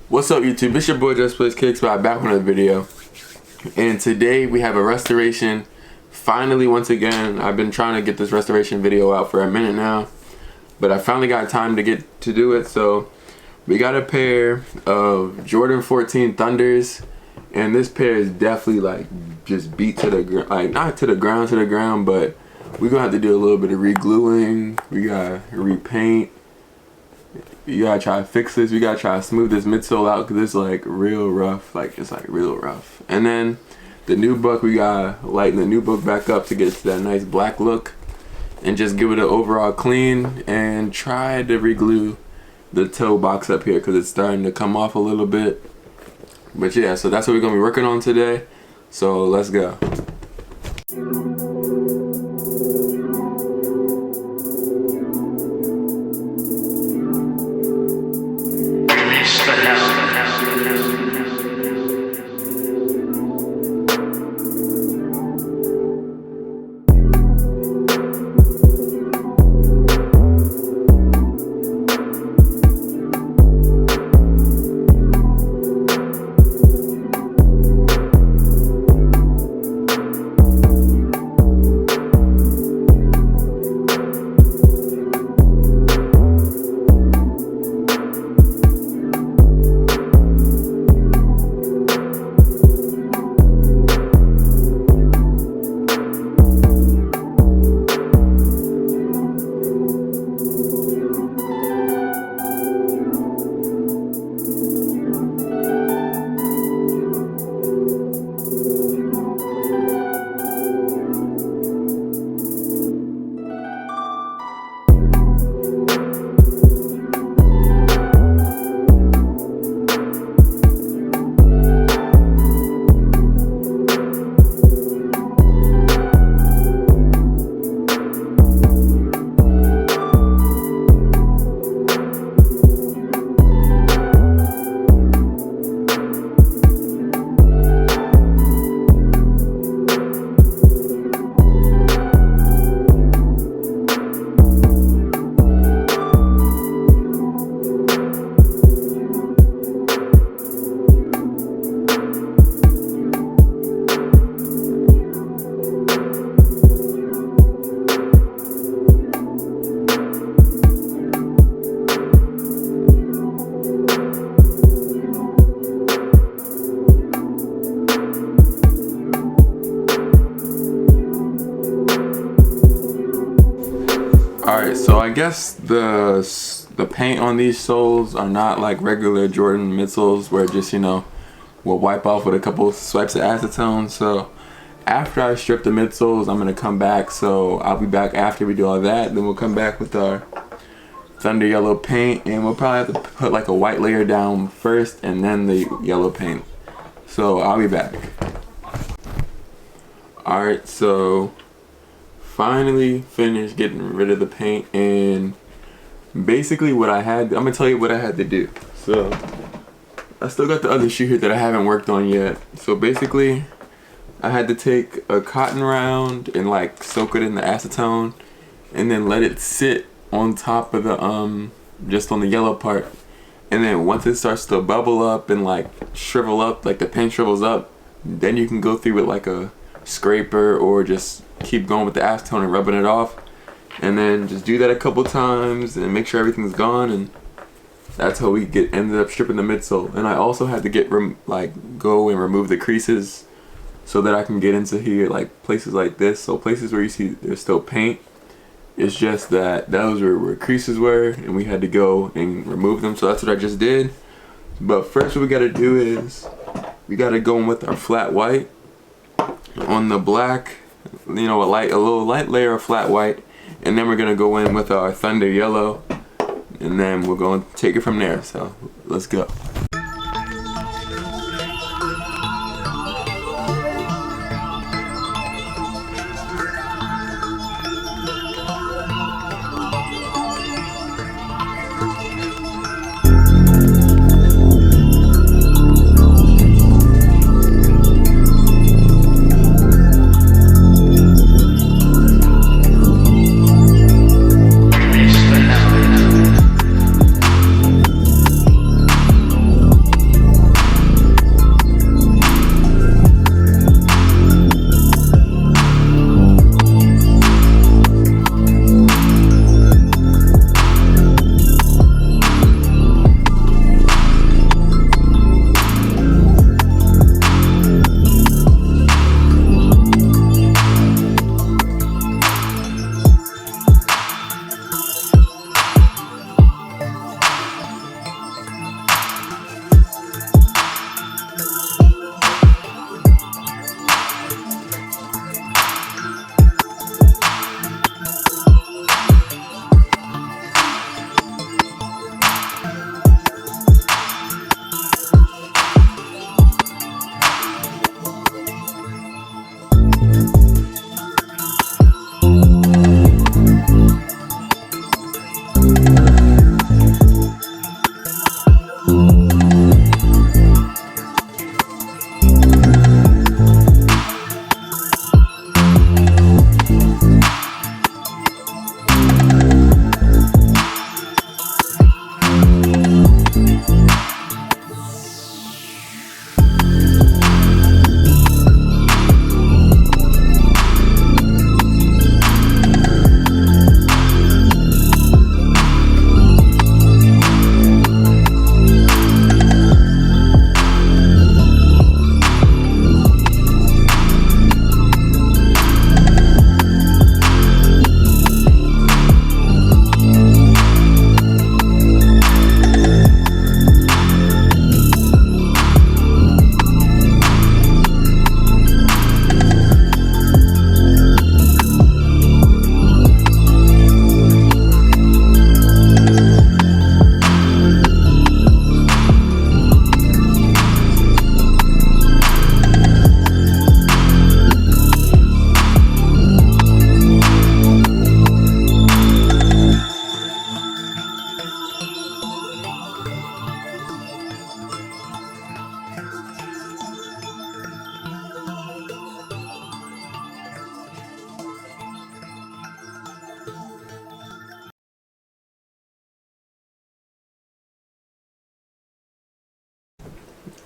What's up YouTube, it's your boy Just Plays Kicks back with another video. And today we have a restoration. Finally, once again, I've been trying to get this restoration video out for a minute now, but I finally got time to get to do it. So we got a pair of Jordan 14 Thunders, and this pair is definitely like just beat to the ground, like not to the ground, but we're gonna have to do a little bit of re-gluing. We gotta repaint. You gotta try to fix this. We gotta try to smooth this midsole out because it's like real rough. Like it's like real rough. And then the nubuck, we gotta lighten the nubuck back up to get to that nice black look, and just give it an overall clean and try to re-glue the toe box up here because it's starting to come off a little bit. But yeah, so that's what we're gonna be working on today. So let's go. Alright, so I guess the paint on these soles are not like regular Jordan midsoles where it just, you know, will wipe off with a couple swipes of acetone. So after I strip the midsoles, I'm going to come back. So I'll be back after we do all that. Then we'll come back with our thunder yellow paint, and we'll probably have to put like a white layer down first and then the yellow paint. So I'll be back. Alright, so finally finished getting rid of the paint, and basically what I had, I'm gonna tell you what I had to do. So I still got the other shoe here that I haven't worked on yet. So basically I had to take a cotton round and like soak it in the acetone and then let it sit on top of the just on the yellow part, and then once it starts to bubble up and like shrivel up, like the paint shrivels up, then you can go through with like a scraper or just keep going with the acetone and rubbing it off, and then just do that a couple times and make sure everything's gone, and that's how we ended up stripping the midsole. And I also had to go and remove the creases so that I can get into here, like places like this. So places where you see there's still paint, it's just that those were where creases were, and we had to go and remove them. So that's what I just did. But first what we got to do is we got to go in with our flat white on the black, you know, a little light layer of flat white, and then we're gonna go in with our thunder yellow, and then we're going to take it from there. So let's go.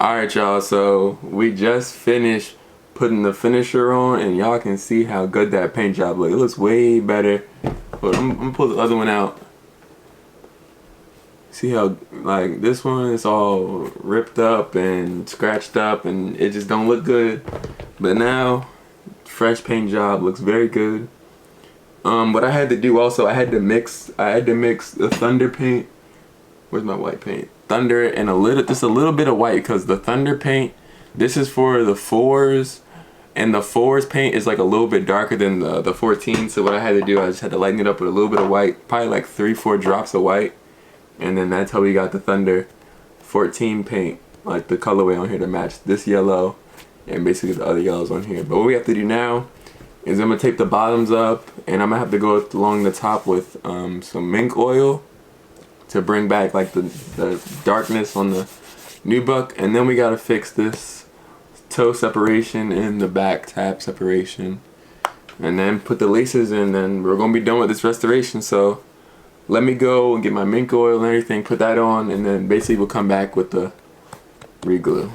Alright y'all, so we just finished putting the finisher on, and y'all can see how good that paint job looks. It looks way better. But I'm gonna pull the other one out. See how, like, this one is all ripped up and scratched up and it just don't look good. But now, fresh paint job looks very good. What I had to do also, I had to mix the Thunder paint. Where's my white paint? Thunder and just a little bit of white, because the Thunder paint, this is for the 4s, and the 4s paint is like a little bit darker than the 14. So what I had to do, I just had to lighten it up with a little bit of white, probably like 3-4 drops of white, and then that's how we got the Thunder 14 paint, like the colorway on here to match this yellow and basically the other yellows on here. But what we have to do now is I'm gonna tape the bottoms up, and I'm gonna have to go along the top with some mink oil to bring back like the darkness on the nubuck, and then we gotta fix this toe separation and the back tab separation, and then put the laces in, and we're gonna be done with this restoration. So let me go and get my mink oil and everything, put that on, and then basically we'll come back with the reglue.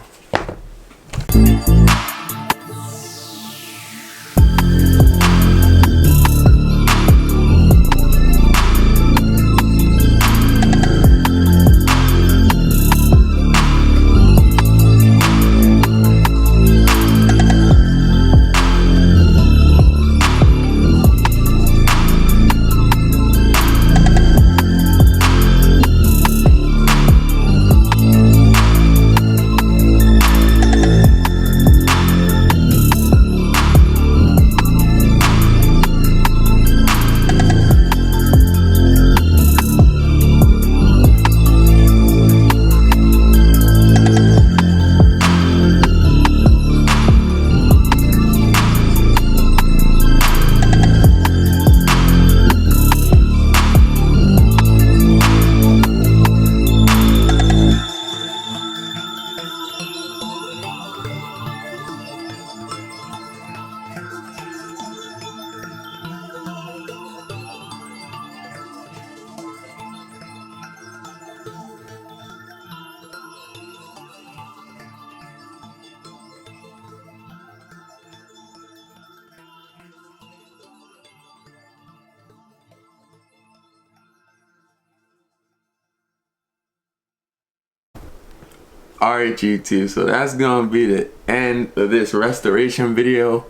Alright YouTube, so that's gonna be the end of this restoration video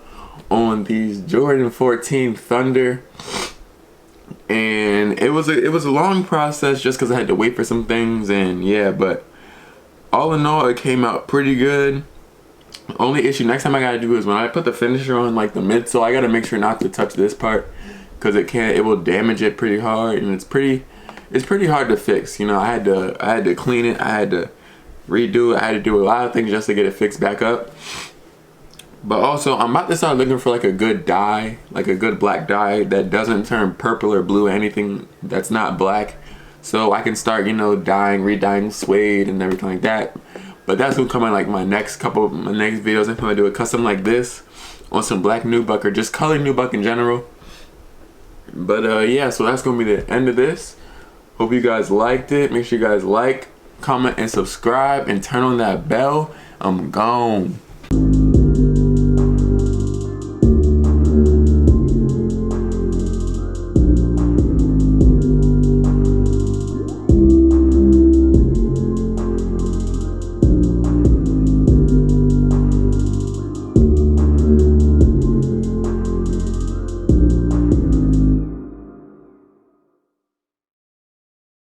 on these Jordan 14 Thunder. And it was a long process just because I had to wait for some things, and yeah, but all in all it came out pretty good. Only issue next time I gotta do is when I put the finisher on, like the midsole, I gotta make sure not to touch this part, because it will damage it pretty hard, and it's pretty hard to fix. You know, I had to clean it, I had to redo it, I had to do a lot of things just to get it fixed back up. But also I'm about to start looking for like a good dye, like a good black dye that doesn't turn purple or blue or anything that's not black, so I can start, you know, re-dyeing suede and everything like that. But that's gonna come in like my next videos. I'm gonna do a custom like this on some black nubuck, or just color nubuck in general. But yeah, so that's gonna be the end of this. Hope you guys liked it. Make sure you guys like, comment, and subscribe, and turn on that bell. I'm gone.